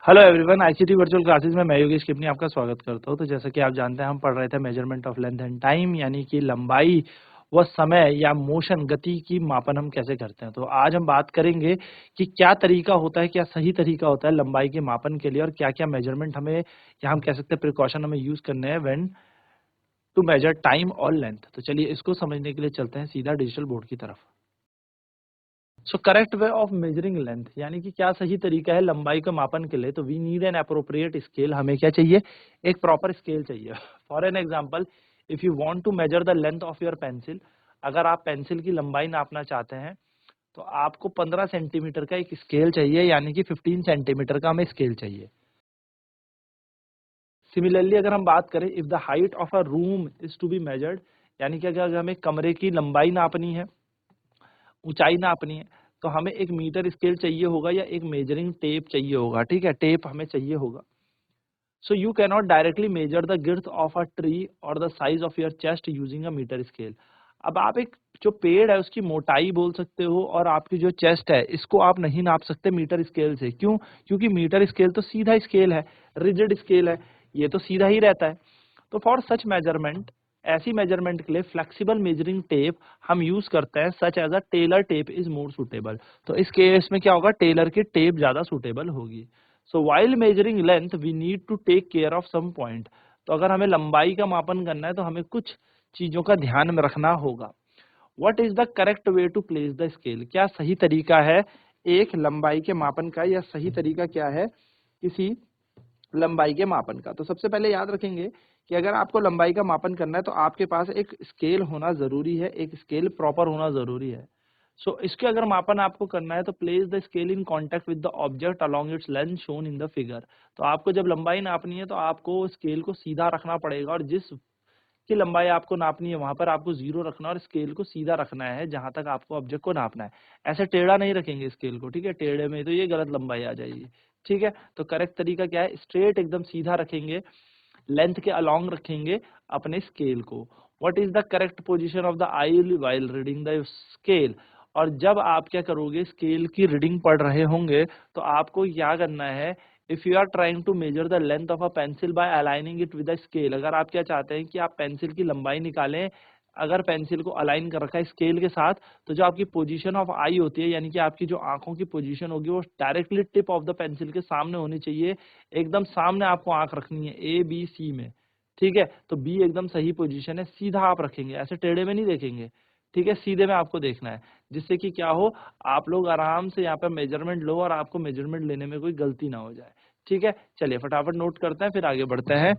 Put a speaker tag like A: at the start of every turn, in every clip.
A: Hello everyone, ICT virtual classes में मैं योगेश किपनी आपका स्वागत करता हूं। तो जैसा कि आप जानते हैं, हम पढ़ रहे थे measurement of length and time, यानी कि लंबाई व समय या मोशन गति की मापन हम कैसे करते हैं। तो आज हम बात करेंगे कि क्या तरीका होता है, क्या सही तरीका होता है लंबाई के मापन के लिए, और क्या क्या मेजरमेंट हमें या हम कह सकते हैं प्रिकॉशन हमें यूज करने हैं व्हेन टू मेजर टाइम और लेंथ। तो चलिए इसको समझने के लिए चलते हैं सीधा डिजिटल बोर्ड की तरफ। So correct way of measuring length, यानी कि क्या सही तरीका है लंबाई का मापन के लिए। तो we need an appropriate scale, हमें क्या चाहिए, एक प्रॉपर स्केल चाहिए। For an example, if you want to measure the length of your pencil, अगर आप पेंसिल की लंबाई नापना चाहते हैं तो आपको 15 सेंटीमीटर का एक स्केल चाहिए, यानी कि 15 सेंटीमीटर का हमें स्केल चाहिए। सिमिलरली अगर हम बात करें, if the height of a room is to be measured, यानी कि अगर हमें कमरे की लंबाई नापनी है, ऊंचाई नापनी है, तो हमें एक मीटर स्केल चाहिए होगा या एक मेजरिंग टेप चाहिए होगा। ठीक है, टेप हमें चाहिए होगा। So you cannot directly measure the girth of a tree और the size of your chest using a metre scale. अब आप एक जो पेड़ है उसकी मोटाई बोल सकते हो और आपकी जो चेस्ट है इसको आप नहीं नाप सकते मीटर स्केल से। क्यों? क्योंकि मीटर स्केल तो सीधा स्केल है, रिजिड स्केल है, ये तो सीधा ही रहता है। तो फॉर सच मेजरमेंट, ऐसी मेजरमेंट के लिए फ्लेक्सिबल मेजरिंग टेप हम यूज करते हैं, such as a tailor tape is more suitable. तो इस केस में क्या होगा, टेलर की टेप ज्यादा सुटेबल होगी। So while measuring length we need to take care of some point. तो अगर हमें लंबाई का मापन करना है तो हमें कुछ चीजों का ध्यान में रखना होगा। What is the correct way to place the scale, क्या सही तरीका है एक लंबाई के मापन का, या सही तरीका क्या है किसी लंबाई के मापन का। तो सबसे पहले याद रखेंगे कि अगर आपको लंबाई का मापन करना है तो आपके पास एक स्केल होना जरूरी है, एक स्केल प्रॉपर होना जरूरी है। सो इसके अगर मापन आपको करना है तो place the scale in contact with the object along its length shown in the figure. तो आपको जब लंबाई नापनी है तो आपको स्केल को सीधा रखना पड़ेगा, और जिस की लंबाई आपको नापनी है वहां पर आपको जीरो रखना और स्केल को सीधा रखना है जहां तक आपको ऑब्जेक्ट को नापना है। ऐसे टेढ़ा नहीं रखेंगे स्केल को, ठीक है, टेढ़े में तो ये गलत लंबाई आ जाएगी। ठीक है, तो करेक्ट तरीका क्या है, स्ट्रेट एकदम सीधा रखेंगे, लेंथ के अलोंग रखेंगे अपने स्केल को। What is the correct position of the I while reading the scale, और जब आप क्या करोगे, स्केल की रीडिंग पढ़ रहे होंगे तो आपको क्या करना है, if you are trying to measure the length of a pencil by aligning it with the scale, अगर आप क्या चाहते हैं कि आप पेंसिल की लंबाई निकालें, अगर पेंसिल को अलाइन कर रखा है स्केल के साथ, तो जो आपकी पोजीशन ऑफ आई होती है, यानी कि आपकी जो आंखों की पोजीशन होगी वो directly tip of the pencil के सामने होनी चाहिए। एकदम सामने आपको आंख रखनी है, ए बी सी में। ठीक है, तो बी एकदम सही पोजीशन है, सीधा आप रखेंगे, ऐसे टेढ़े में नहीं देखेंगे। ठीक है, सीधे में आपको देखना है, जिससे कि क्या हो, आप लोग आराम से यहाँ पर मेजरमेंट लो और आपको मेजरमेंट लेने में कोई गलती ना हो जाए। ठीक है, चलिए फटाफट नोट करते हैं फिर आगे बढ़ते हैं।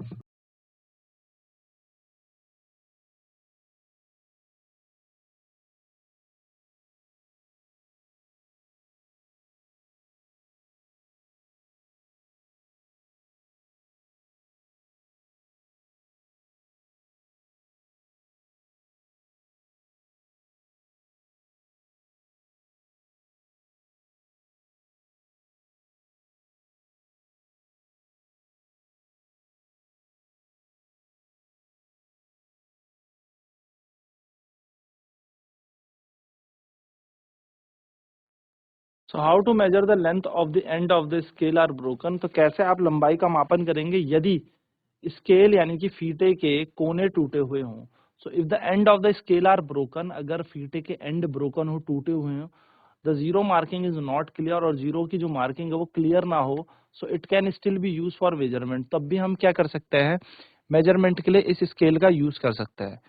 A: So how to measure the length of the end of the scale are broken, तो कैसे आप लंबाई का मापन करेंगे यदि स्केल यानी कि फीते के कोने टूटे हुए हों। So if the end of the scale are broken, अगर फीते के एंड ब्रोकन हो, टूटे हुए हो, the zero marking is not clear, और जीरो की जो मार्किंग है वो क्लियर ना हो, so it can still be use for measurement, तब भी हम क्या कर सकते हैं, मेजरमेंट के लिए इस स्केल का यूज कर सकते हैं।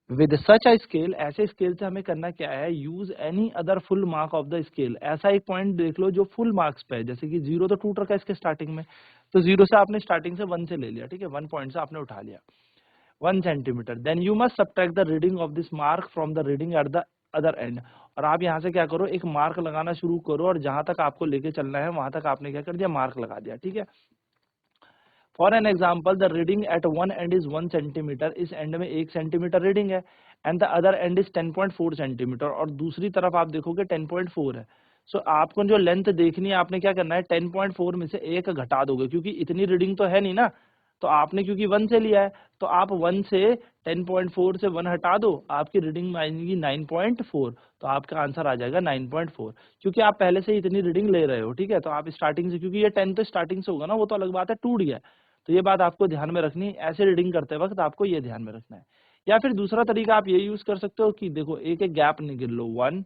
A: विद सच अ स्केल, ऐसे स्केल से हमें करना क्या है, use any other full mark of the scale, ऐसा एक पॉइंट देख लो जो फुल मार्क्स पे है, जैसे कि जीरो तो टूट रखा है इसके स्टार्टिंग में, तो जीरो से आपने स्टार्टिंग से वन से ले लिया, ठीक है, वन पॉइंट से आपने उठा लिया 1 centimetre, then you must subtract the reading of this mark from the reading at the other end, और आप यहाँ से क्या करो, एक मार्क लगाना शुरू करो, और जहां तक आपको लेके चलना है वहां तक आपने क्या कर दिया, मार्क लगा दिया। ठीक है, for an example, the reading at one end is 1 centimetre, इस एंड में 1 सेंटीमीटर रीडिंग है, and the other end is 10.4 centimetre, और दूसरी तरफ आप देखोगे 10.4 है। सो आपको जो लेंथ देखनी है, आपने क्या करना है, 10.4 में से एक घटा दोगे, क्योंकि इतनी रीडिंग तो है नहीं ना, तो आपने क्योंकि 1 से लिया है, तो आप 1 से 10.4 से 1 हटा दो, आपकी रीडिंग आएगी 9.4, तो आपका आंसर आ जाएगा 9.4, क्योंकि आप पहले से इतनी रीडिंग ले रहे हो, ठीक है। तो आप स्टार्टिंग से, क्योंकि ये 10 तो स्टार्टिंग से होगा ना, वो तो अलग बात है, टूट गया, तो ये बात आपको ध्यान में रखनी है। ऐसे रीडिंग करते वक्त आपको ये ध्यान में रखना है। या फिर दूसरा तरीका आप ये यूज कर सकते हो कि देखो एक एक गैप निकल लो, 1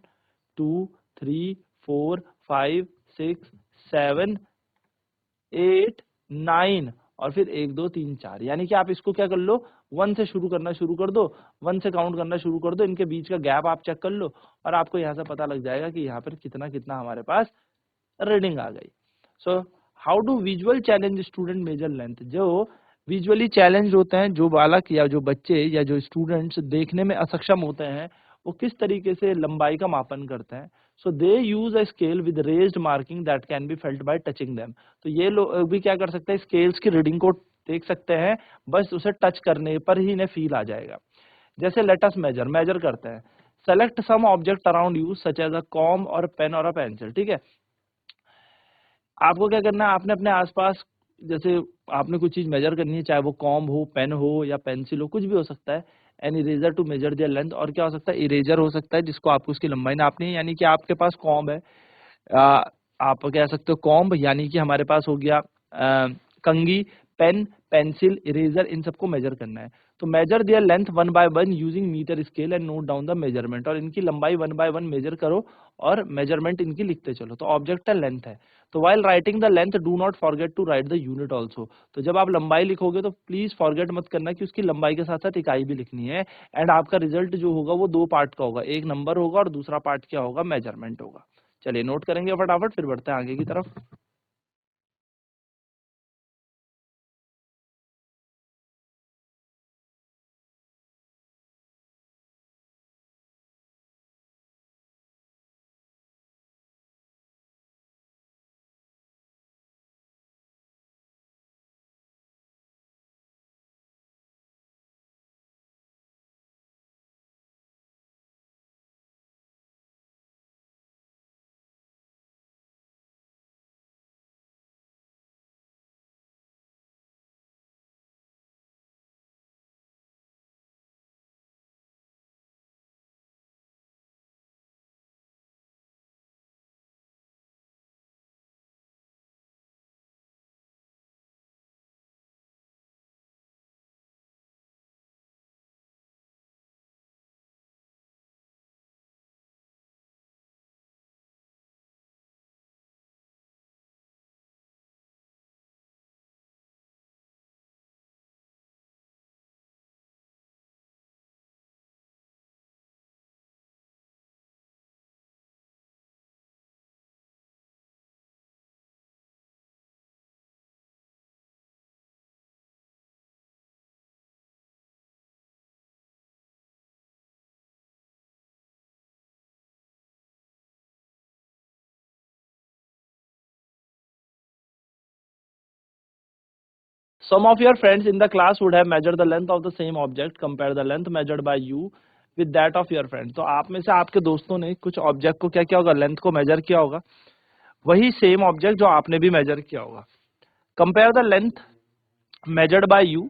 A: 2 3 4 5 6 7 8 9 और फिर 1 2 3 4, यानी कि आप इसको क्या कर लो, 1 से शुरू करना शुरू कर दो, 1 से काउंट करना शुरू कर दो, इनके बीच का गैप आप चेक कर लो और आपको यहाँ से पता लग जाएगा कि यहाँ पर कितना कितना हमारे पास रीडिंग आ गई। So how do visual challenge student major length? जो विजुअली चैलेंज होते हैं, जो बालक या जो बच्चे या जो स्टूडेंट्स देखने में असक्षम होते हैं, वो किस तरीके से लंबाई का मापन करते हैं? So they use a scale with raised marking that can be felt by touching them. तो ये लोग भी क्या कर सकते हैं, स्केल्स की रीडिंग को देख सकते हैं, बस उसे टच करने पर ही इन्हें फील आ जाएगा। जैसे लेट अस मेजर करते हैं। Select some object around you such as a comb or pen or a pencil, ठीक है। आपको क्या करना है, आपने अपने आसपास, जैसे आपने कुछ चीज मेजर करनी है, चाहे वो कॉम्ब हो, पेन हो या पेंसिल हो, कुछ भी हो सकता है। An eraser to measure their length, और क्या हो सकता है, इरेजर हो सकता है जिसको आपको उसकी लंबाई नापनी है, यानी कि आपके पास कॉम्ब है, आ, आप कह सकते हो कॉम्ब, यानी कि हमारे पास हो गया कंघी, पेन, पेंसिल, इरेजर, इन सबको मेजर करना है। तो measure their length 1 by 1 using metre scale and note down the measurement, और इनकी लंबाई 1 बाय 1 मेजर करो और मेजरमेंट इनकी लिखते चलो। तो ऑब्जेक्ट है लेंथ है, तो while writing the length do not forget to write the unit also. तो जब आप लंबाई लिखोगे तो प्लीज फॉरगेट मत करना कि उसकी लंबाई के साथ साथ इकाई भी लिखनी है। एंड आपका रिजल्ट जो होगा वो 2 पार्ट का होगा, एक नंबर होगा और दूसरा पार्ट क्या होगा, मेजरमेंट होगा। चलिए नोट करेंगे फटाफट, फिर बढ़ते हैं आगे की तरफ। Some of your friends in the class would have measured the length of the same object. Compare the length measured by you with that of your friend. तो आप में से आपके दोस्तों ने कुछ ऑब्जेक्ट को क्या किया होगा, लेंथ को मेजर किया होगा, वही सेम ऑब्जेक्ट जो आपने भी मेजर किया होगा। Compare the length measured by you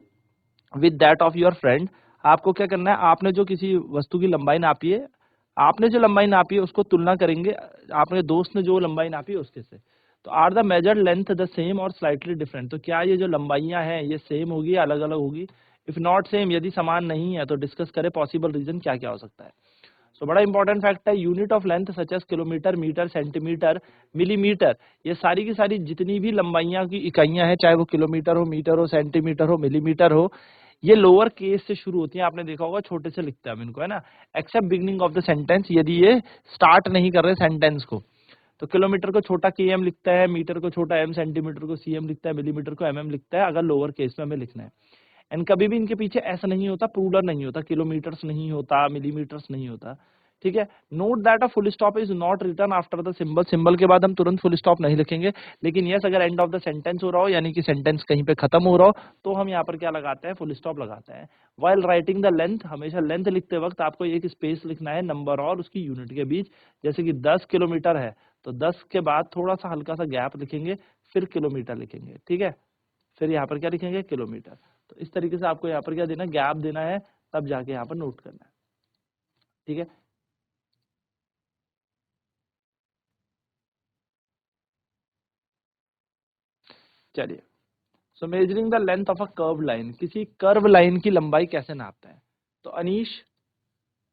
A: with that of your friend. आपको क्या करना है, आपने जो किसी वस्तु की लंबाई नापी है, आपने जो लंबाई नापी है उसको तुलना करेंगे आपने दोस्त ने जो लंबाई नापी है उसके से। तो are the measured length the same or slightly different, तो क्या ये जो लंबाइयां हैं ये सेम होगी या अलग अलग होगी? इफ नॉट सेम, यदि समान नहीं है तो डिस्कस करें पॉसिबल रीजन क्या क्या हो सकता है। सो बड़ा इंपॉर्टेंट फैक्ट है, unit of length such as kilometre, metre, centimetre, millimetre, ये सारी की सारी जितनी भी लंबाइयां की इकाइयां हैं, चाहे वो किलोमीटर हो, मीटर हो, सेंटीमीटर हो, मिलीमीटर हो, ये लोअर केस से शुरू होती है। आपने देखा होगा छोटे से लिखते हैं हम इनको, है ना, except beginning of the sentence, यदि ये स्टार्ट नहीं कर रहे सेंटेंस को। तो किलोमीटर को छोटा km लिखता है, मीटर को छोटा m, सेंटीमीटर को cm लिखता है, मिलीमीटर को mm लिखता है, अगर लोअर केस में हमें लिखना है। एंड कभी भी इनके पीछे ऐसा नहीं होता, प्लूरल नहीं होता, किलोमीटर्स नहीं होता, मिलीमीटर्स नहीं होता, ठीक है। Note that a full stop is not return after the symbol, symbol के बाद हम तुरंत फुल स्टॉप नहीं लिखेंगे, लेकिन यस अगर एंड ऑफ द सेंटेंस हो रहा हो, यानी कि सेंटेंस कहीं पे खत्म हो रहा हो, तो हम यहाँ पर क्या लगाते हैं, फुल स्टॉप लगाते हैं। वाइल राइटिंग द लेंथ, हमेशा लेंथ लिखते वक्त आपको एक स्पेस लिखना है नंबर और उसकी यूनिट के बीच। जैसे कि 10 किलोमीटर है तो 10 के बाद थोड़ा सा हल्का सा गैप लिखेंगे, फिर किलोमीटर लिखेंगे, ठीक है। फिर यहाँ पर क्या लिखेंगे, किलोमीटर। तो इस तरीके से आपको यहाँ पर क्या देना, गैप देना है, तब जाके यहाँ पर नोट करना है, ठीक है। चलिए, so measuring the length of a curve line, किसी कर्व लाइन की लंबाई कैसे नापते हैं। तो Anish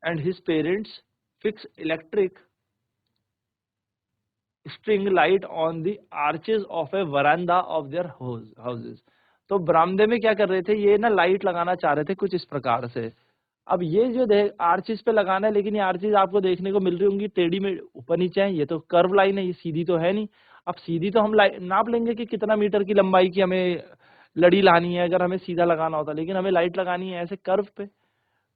A: and his parents fix electric string light on the arches of a veranda of their houses. तो बरामदे में क्या कर रहे थे, ये ना लाइट लगाना चाह रहे थे कुछ इस प्रकार से। अब ये जो आर्चिस पे लगाना है, लेकिन ये आर्चिस आपको देखने को मिल रही होंगी टेढ़ी में ऊपर नीचे है, ये तो कर्व लाइन है, ये सीधी तो है नहीं। अब सीधी तो हम नाप लेंगे कि कितना मीटर की लंबाई की हमें लड़ी लानी है अगर हमें सीधा लगाना होता, लेकिन हमें लाइट लगानी है ऐसे कर्व पे।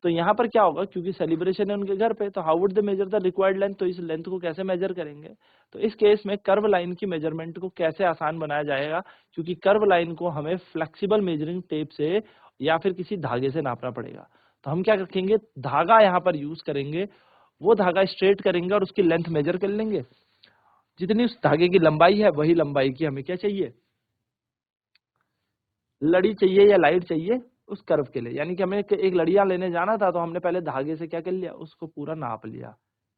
A: तो यहाँ पर क्या होगा, क्योंकि सेलिब्रेशन है उनके घर पे, तो how would they measure the required length, तो इस लेंथ को कैसे मेजर करेंगे। तो इस केस में कर्व लाइन की मेजरमेंट को कैसे आसान बनाया जाएगा, क्योंकि कर्व लाइन को हमें फ्लेक्सिबल मेजरिंग टेप से या फिर किसी धागे से नापना पड़ेगा। तो हम क्या रखेंगे, धागा यहाँ पर यूज करेंगे, वो धागा स्ट्रेट करेंगे और उसकी लेंथ मेजर कर लेंगे। जितनी उस धागे की लंबाई है वही लंबाई की हमें क्या चाहिए, लड़ी चाहिए या लाइट चाहिए उस कर्व के लिए। यानी कि हमें एक लड़ियां लेने जाना था, तो हमने पहले धागे से क्या कर लिया, उसको पूरा नाप लिया।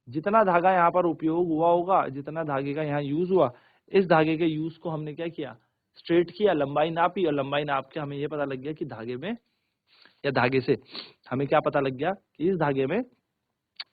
A: जितना धागा यहाँ पर उपयोग हुआ होगा, जितना धागे का यहाँ यूज हुआ, इस धागे के यूज को हमने क्या किया, स्ट्रेट किया, लंबाई नापी, और लंबाई नाप के हमें ये पता लग गया कि धागे में या धागे से हमें क्या पता लग गया कि इस धागे में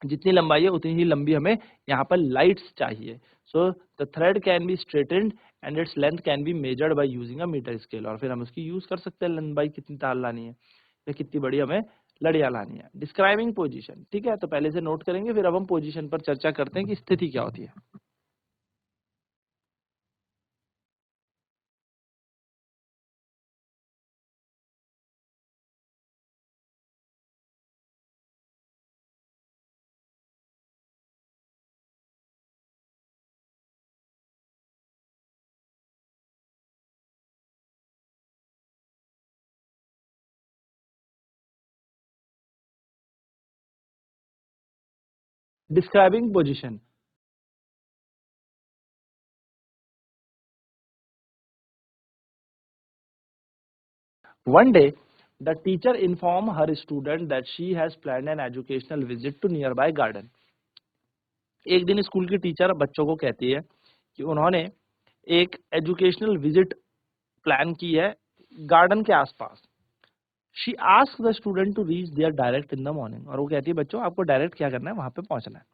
A: जितनी लंबाई है उतनी ही लंबी हमें यहाँ पर लाइट्स चाहिए। So the thread can be straightened and its length can be measured by using a metre scale. और फिर हम उसकी यूज कर सकते हैं, लंबाई कितनी तार लानी है या कितनी बड़ी हमें लड़ियां लानी है। डिस्क्राइबिंग पोजीशन, ठीक है, तो पहले से नोट करेंगे, फिर अब हम पोजीशन पर चर्चा करते हैं कि स्थिति क्या होती है। Describing position, one day the teacher informed her student that she has planned an educational visit to nearby garden। एक दिन स्कूल की टीचर बच्चों को कहती है कि उन्होंने एक एजुकेशनल विजिट प्लान की है गार्डन के आसपास। She ask the student to reach there direct in the morning, और वो कहती है बच्चों आपको डायरेक्ट क्या करना है, वहां पे पहुंचना है।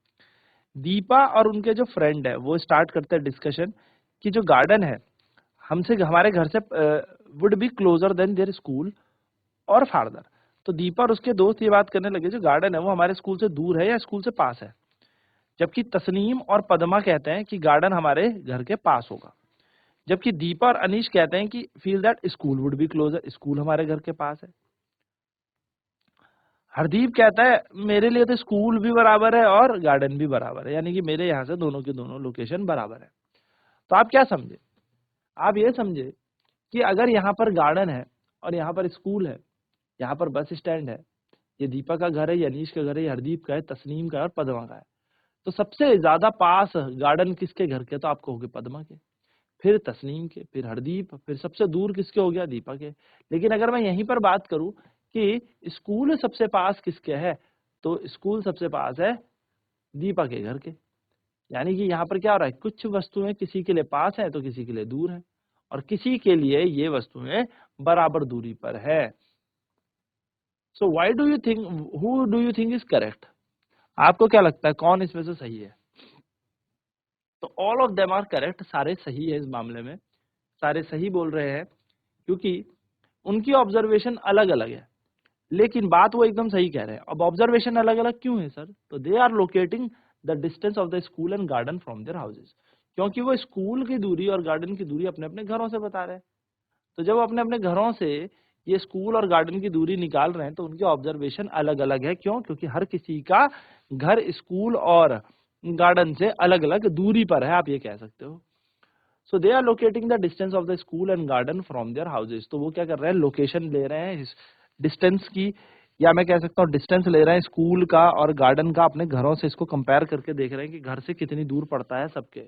A: दीपा और उनके जो फ्रेंड है वो स्टार्ट करते हैं डिस्कशन कि जो गार्डन है हमसे हमारे घर से would be closer than their school or farther. तो दीपा और उसके दोस्त ये बात करने लगे जो गार्डन है वो हमारे स्कूल से दूर है या स्कूल से पास है। जबकि तस्नीम और पद्मा कहते हैं कि गार्डन हमारे घर के पास होगा। जबकि दीपा और अनीश कहते हैं कि feel that school would be closure, school हमारे घर के पास है। हरदीप कहता है मेरे लिए तो स्कूल भी बराबर है और गार्डन भी बराबर है, यानी कि मेरे यहाँ से दोनों के दोनों लोकेशन बराबर है। तो आप क्या समझे, आप ये समझे कि अगर यहाँ पर गार्डन है और यहाँ पर स्कूल है, यहाँ पर बस स्टैंड है, ये दीपा का घर है, ये अनीश का घर है, ये हरदीप का है, तस्नीम का है और पद्मा का है, तो सबसे ज्यादा पास गार्डन किसके घर के, तो आप कहोगे पद्मा के, फिर तस्नीम के, फिर हरदीप, फिर सबसे दूर किसके हो गया, दीपा के। लेकिन अगर मैं यहीं पर बात करूं कि स्कूल सबसे पास किसके है, तो स्कूल सबसे पास है दीपा के घर के। यानी कि यहाँ पर क्या हो रहा है, कुछ वस्तुएं किसी के लिए पास है तो किसी के लिए दूर है, और किसी के लिए ये वस्तुएं बराबर दूरी पर है। So why do you think, who do you think is correct, आपको क्या लगता है कौन इसमें से सही है। तो all of them are correct, सारे सही है इस मामले में, सारे सही बोल रहे हैं, क्योंकि उनकी ऑब्जर्वेशन अलग अलग है, लेकिन बात वो एकदम सही कह रहे हैं। अब ऑब्जर्वेशन अलग अलग क्यों है सर, तो they are locating the distance of the school and garden from their houses, क्योंकि वो स्कूल की दूरी और गार्डन की दूरी अपने अपने घरों से बता रहे हैं। तो जब वो अपने अपने घरों से ये स्कूल और गार्डन की दूरी निकाल रहे हैं तो उनकी ऑब्जर्वेशन अलग अलग है। क्यों, क्योंकि हर किसी का घर स्कूल और गार्डन से अलग अलग दूरी पर है, आप ये कह सकते हो। So they are locating the distance of the school and garden from their houses, तो वो क्या कर रहे हैं, लोकेशन ले रहे हैं डिस्टेंस की, या मैं कह सकता हूँ डिस्टेंस ले रहे हैं स्कूल का और गार्डन का अपने घरों से, इसको कंपेयर करके देख रहे हैं कि घर से कितनी दूर पड़ता है सबके।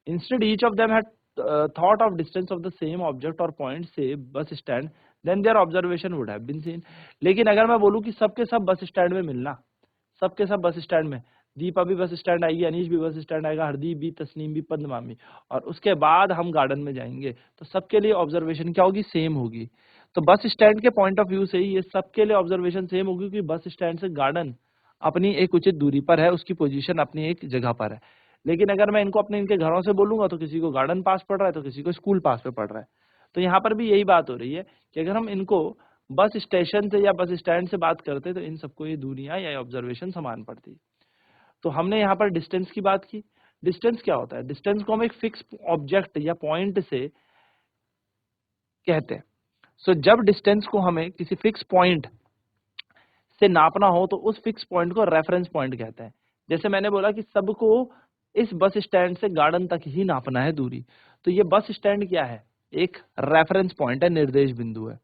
A: Instead each of them had thought of distance of the same object or point say bus stand, then their observation would have been seen. लेकिन अगर मैं बोलूँ कि सबके सब बस स्टैंड में मिलना, सबके सब बस स्टैंड में, दीपा भी बस स्टैंड आएगी, अनीश भी बस स्टैंड आएगा, हरदीप भी, तस्नीम भी, पद्मा भी, और उसके बाद हम गार्डन में जाएंगे, तो सबके लिए ऑब्जर्वेशन क्या होगी? सेम होगी। तो बस स्टैंड के पॉइंट ऑफ व्यू से ही ये सबके लिए ऑब्जर्वेशन सेम होगी, क्योंकि बस स्टैंड से गार्डन अपनी एक उचित दूरी पर है, उसकी पोजीशन अपनी एक जगह पर है। लेकिन अगर मैं इनको अपने इनके घरों से बोलूंगा तो किसी को गार्डन पास पड़ रहा है, तो किसी को स्कूल पास पे पड़ रहा है। तो यहाँ पर भी यही बात हो रही है कि अगर हम इनको बस स्टेशन से या बस स्टैंड से बात करते तो इन सबको ये दूरियां या ऑब्जर्वेशन समान पड़ती। तो हमने यहाँ पर डिस्टेंस की बात की। डिस्टेंस क्या होता है? डिस्टेंस को हम एक फिक्स ऑब्जेक्ट या पॉइंट से कहते हैं। सो जब डिस्टेंस को हमें किसी फिक्स पॉइंट से नापना हो तो उस फिक्स पॉइंट को रेफरेंस पॉइंट कहते हैं। जैसे मैंने बोला कि सबको इस बस स्टैंड से गार्डन तक ही नापना है दूरी, तो ये बस स्टैंड क्या है? एक रेफरेंस पॉइंट है, निर्देश बिंदु है।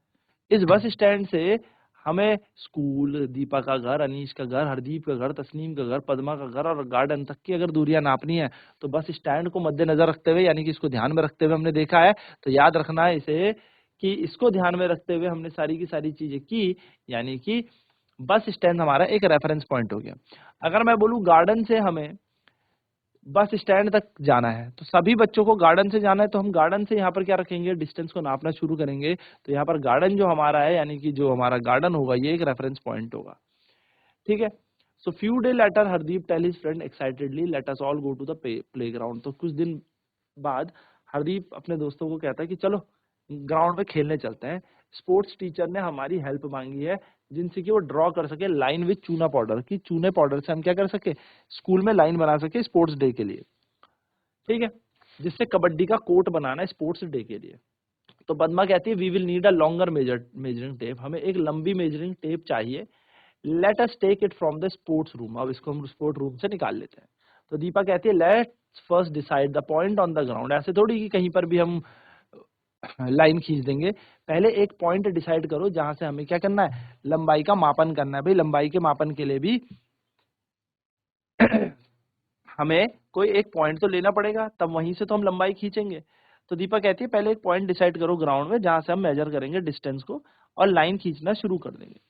A: इस बस स्टैंड से हमें स्कूल, दीपा का घर, अनीश का घर, हरदीप का घर, तस्नीम का घर, पद्मा का घर और गार्डन तक की अगर दूरियां नापनी है तो बस स्टैंड को मद्देनजर रखते हुए, यानी कि इसको ध्यान में रखते हुए हमने देखा है, तो याद रखना है इसे कि इसको ध्यान में रखते हुए हमने सारी की सारी चीजें की, यानी कि बस स्टैंड हमारा एक रेफरेंस पॉइंट हो गया। अगर मैं बोलूं गार्डन से हमें बस स्टैंड तक जाना है, तो सभी बच्चों को गार्डन से जाना है, तो हम गार्डन से यहाँ पर क्या रखेंगे? डिस्टेंस को नापना शुरू करेंगे। तो यहाँ पर गार्डन जो हमारा है, यानी कि जो हमारा गार्डन होगा, ये एक रेफरेंस पॉइंट होगा। ठीक है। So few day later Hardeep tell his friend excitedly let us all go to the playground. तो कुछ दिन बाद हरदीप अपने दोस्तों को कहता है कि चलो ग्राउंड पे खेलने चलते हैं। स्पोर्ट्स टीचर ने हमारी हेल्प मांगी है, जिनसे कि वो ड्रॉ कर सके लाइन विद चूना पाउडर, की चूने पाउडर से हम क्या कर सके? स्कूल में लाइन बना सके स्पोर्ट्स डे के लिए। ठीक है। जिससे कबड्डी का कोर्ट बनाना है स्पोर्ट्स डे के लिए। तो पद्मा कहती है we will need a longer measuring tape, हमें एक लंबी मेजरिंग टेप चाहिए। Let us take it from the sports room, अब इसको हम स्पोर्ट रूम से निकाल लेते हैं। तो दीपा कहती है let's first decide the point on the ground. ऐसे थोड़ी कि कहीं पर भी हम लाइन खींच देंगे, पहले एक पॉइंट डिसाइड करो जहां से हमें क्या करना है? लंबाई का मापन करना है। भाई लंबाई के मापन के लिए भी हमें कोई एक पॉइंट तो लेना पड़ेगा, तब वहीं से तो हम लंबाई खींचेंगे। तो दीपा कहती है पहले एक पॉइंट डिसाइड करो ग्राउंड में जहां से हम मेजर करेंगे डिस्टेंस को और लाइन खींचना शुरू कर देंगे।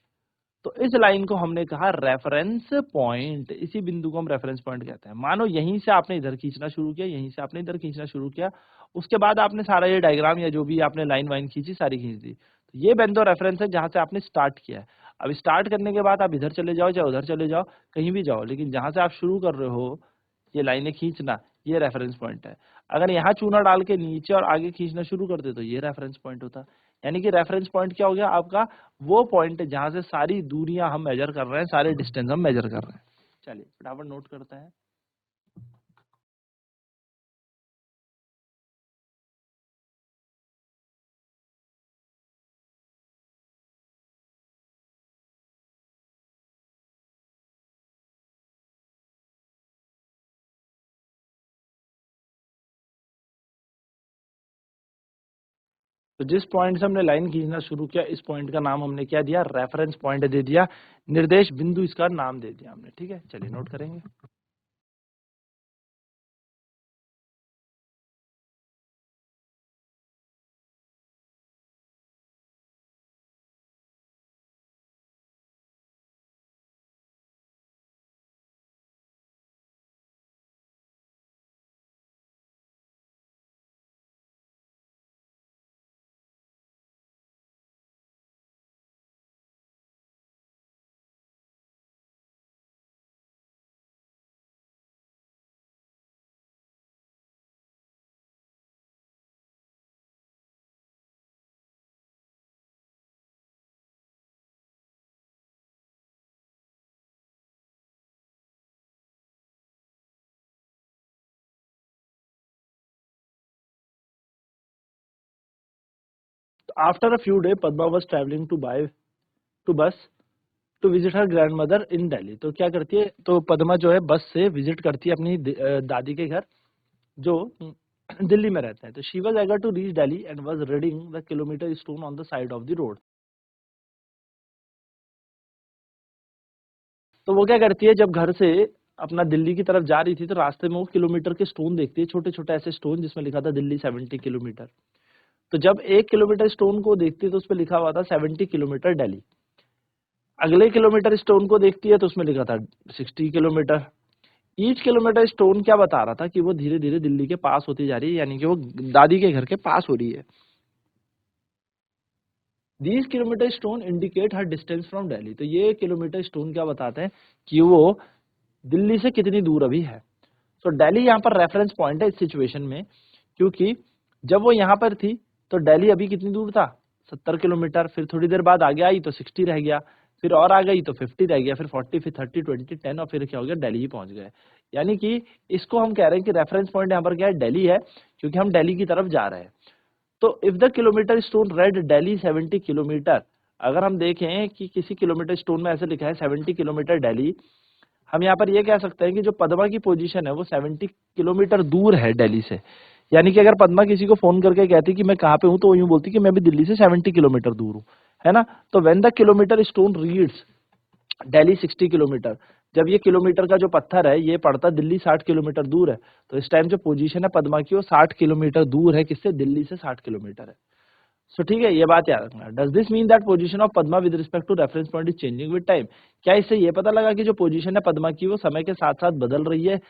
A: तो इस लाइन को हमने कहा रेफरेंस पॉइंट, इसी बिंदु को हम रेफरेंस पॉइंट कहते हैं। मानो यहीं से आपने इधर खींचना शुरू किया, यहीं से आपने इधर खींचना शुरू किया, उसके बाद आपने सारा ये डायग्राम या जो भी आपने लाइन वाइन खींची सारी खींच दी, तो ये बिंदु रेफरेंस है जहां से आपने स्टार्ट किया है। अब स्टार्ट करने के बाद आप इधर चले जाओ चाहे उधर चले जाओ, कहीं भी जाओ, लेकिन जहां से आप शुरू कर रहे हो ये लाइनें खींचना, ये रेफरेंस पॉइंट है। अगर यहाँ चूना डाल के नीचे और आगे खींचना शुरू करते तो ये रेफरेंस पॉइंट होता। यानी कि रेफरेंस पॉइंट क्या हो गया आपका? वो पॉइंट जहां से सारी दूरियां हम मेजर कर रहे हैं, सारे डिस्टेंस हम मेजर कर रहे हैं। चलिए फटाफट नोट करते हैं। तो जिस पॉइंट से हमने लाइन खींचना शुरू किया, इस पॉइंट का नाम हमने क्या दिया? रेफरेंस पॉइंट दे दिया, निर्देश बिंदु इसका नाम दे दिया हमने। ठीक है, चलिए नोट करेंगे। तो after a few day Padma was travelling to bus to visit her grandmother in Delhi. तो क्या करती है? तो पद्मा जो है बस से विजिट करती है अपनी दादी के घर, जो दिल्ली में रहते हैं। तो she was eager to reach Delhi and was reading the kilometre stone on the side of the road. तो वो क्या करती है? जब घर से अपना दिल्ली की तरफ जा रही थी तो रास्ते में वो किलोमीटर के स्टोन देखती है, छोटे छोटे ऐसे स्टोन जिसमें लिखा था दिल्ली 70 किलोमीटर। तो जब 1 किलोमीटर स्टोन को देखती है तो उसपे लिखा हुआ था 70 किलोमीटर दिल्ली। अगले किलोमीटर स्टोन को देखती है तो उसमें लिखा था 60 किलोमीटर। ईच किलोमीटर स्टोन क्या बता रहा था कि वो धीरे धीरे दिल्ली के पास होती जा रही है, यानी कि वो दादी के घर के पास हो रही है। These kilometre stone indicate her distance from Delhi. तो ये किलोमीटर स्टोन क्या बताते हैं कि वो दिल्ली से कितनी दूर अभी है। तो दिल्ली यहाँ पर रेफरेंस पॉइंट है इस सिचुएशन में, क्योंकि जब वो यहाँ पर थी तो दिल्ली अभी कितनी दूर था, 70 किलोमीटर। फिर थोड़ी देर बाद आगे आई तो 60 रह गया, फिर और आ गई तो 50 रह गया, फिर 40, फिर 30, 20, 10 और फिर क्या हो गया, दिल्ली ही पहुंच गए। यानी कि इसको हम कह रहे हैं कि रेफरेंस पॉइंट यहाँ पर क्या है, दिल्ली है, क्योंकि हम दिल्ली की तरफ जा रहे हैं। तो if the kilometre stone red Delhi 70 kilometre, अगर हम देखें कि किसी किलोमीटर स्टोन में ऐसे लिखा है 70 किलोमीटर दिल्ली, हम यहाँ पर ये कह सकते हैं कि जो पद्मा की पोजीशन है वो 70 किलोमीटर दूर है दिल्ली से। यानी कि अगर पद्मा किसी को फोन करके कहती कि मैं कहाँ पे हूँ, तो वो यूं बोलती कि मैं भी दिल्ली से 70 किलोमीटर दूर हूँ, है ना। तो when the kilometre stone reads Delhi 60 kilometre, जब ये किलोमीटर का जो पत्थर है ये पड़ता दिल्ली 60 किलोमीटर दूर है, तो इस टाइम जो पोजीशन है पद्मा की वो 60 किलोमीटर दूर है, किससे, दिल्ली से 60 किलोमीटर है। सो ठीक है, ये बात याद रखना। Does this mean that position of Padma with respect to reference point is changing with time? क्या इससे ये पता लगा कि जो पोजीशन है पद्मा की वो समय के साथ साथ बदल रही है?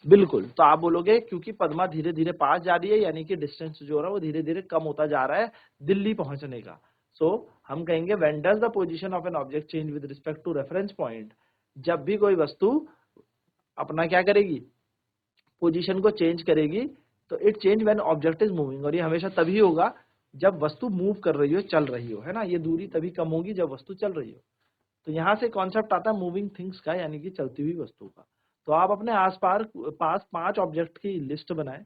A: बिल्कुल। तो आप बोलोगे क्योंकि पद्मा धीरे धीरे पास जा रही है, यानी कि डिस्टेंस जो है वो धीरे धीरे कम होता जा रहा है दिल्ली पहुंचने का। सो हम कहेंगे when does the position of an object change with respect to reference point, जब भी कोई वस्तु अपना क्या करेगी, पोजीशन को चेंज करेगी, तो it change when object is moving. और ये हमेशा तभी होगा जब वस्तु मूव कर रही हो, चल रही हो, है ना। ये दूरी तभी कम होगी जब वस्तु चल रही हो। तो यहाँ से कॉन्सेप्ट आता है मूविंग थिंग्स का, यानी कि चलती हुई वस्तु का। तो आप अपने आसपास 5 ऑब्जेक्ट की लिस्ट बनाएं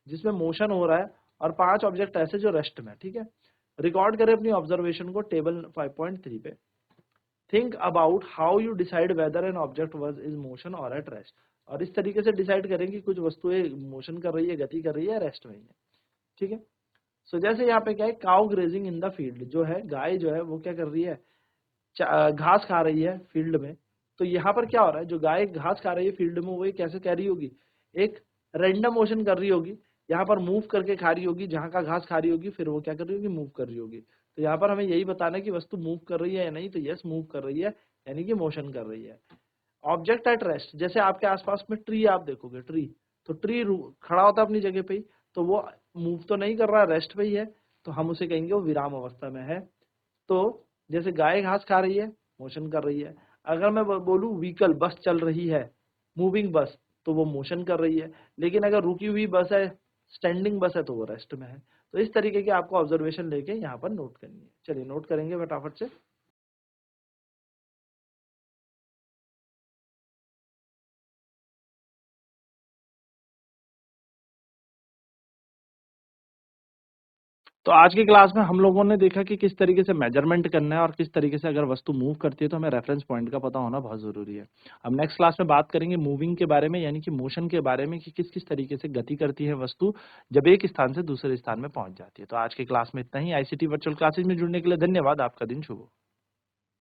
A: जिसमें मोशन हो रहा है, और 5 ऑब्जेक्ट ऐसे जो रेस्ट में, ठीक है। रिकॉर्ड करें अपनी ऑब्जर्वेशन को टेबल 5.3 पे। Think about how you decide whether an object was is motion और एट रेस्ट। और इस तरीके से डिसाइड करें कि कुछ वस्तुएं मोशन कर रही है, गति कर रही है, रेस्ट में ही है, ठीक है। सो जैसे यहाँ पे क्या है, cow grazing in the field, जो है गाय जो है वो क्या कर रही है, घास खा रही है फील्ड में। तो यहाँ पर क्या हो रहा है, जो गाय घास खा रही है फील्ड में, वो ये कैसे कह रही होगी, एक रैंडम मोशन कर रही होगी। यहाँ पर मूव करके खा रही होगी, जहाँ का घास खा रही होगी, फिर वो क्या कर रही होगी, मूव कर रही होगी। तो यहाँ पर हमें यही बताना है कि वस्तु मूव कर रही है या नहीं, तो यस मूव कर रही है, यानी कि मोशन कर रही है। ऑब्जेक्ट एट रेस्ट, जैसे आपके आसपास में ट्री आप देखोगे, ट्री, तो ट्री खड़ा होता है अपनी जगह पे ही, तो वो मूव तो नहीं कर रहा, रेस्ट पे ही है, तो हम उसे कहेंगे वो विराम अवस्था में है। तो जैसे गाय घास खा रही है, मोशन कर रही है। अगर मैं बोलूं व्हीकल, बस चल रही है, मूविंग बस, तो वो मोशन कर रही है। लेकिन अगर रुकी हुई बस है, स्टैंडिंग बस है, तो वो रेस्ट में है। तो इस तरीके के आपको ऑब्जर्वेशन लेके यहाँ पर नोट करनी है। चलिए नोट करेंगे फटाफट से। तो आज की क्लास में हम लोगों ने देखा कि किस तरीके से मेजरमेंट करना है, और किस तरीके से अगर वस्तु मूव करती है तो हमें रेफरेंस पॉइंट का पता होना बहुत जरूरी है। हम नेक्स्ट क्लास में बात करेंगे मूविंग के बारे में, यानी कि मोशन के बारे में, कि किस किस तरीके से गति करती है वस्तु जब एक स्थान से दूसरे स्थान में पहुंच जाती है। तो आज की क्लास में इतना ही। आईसीटी वर्चुअल क्लासेज में जुड़ने के लिए धन्यवाद। आपका दिन शुभ हो।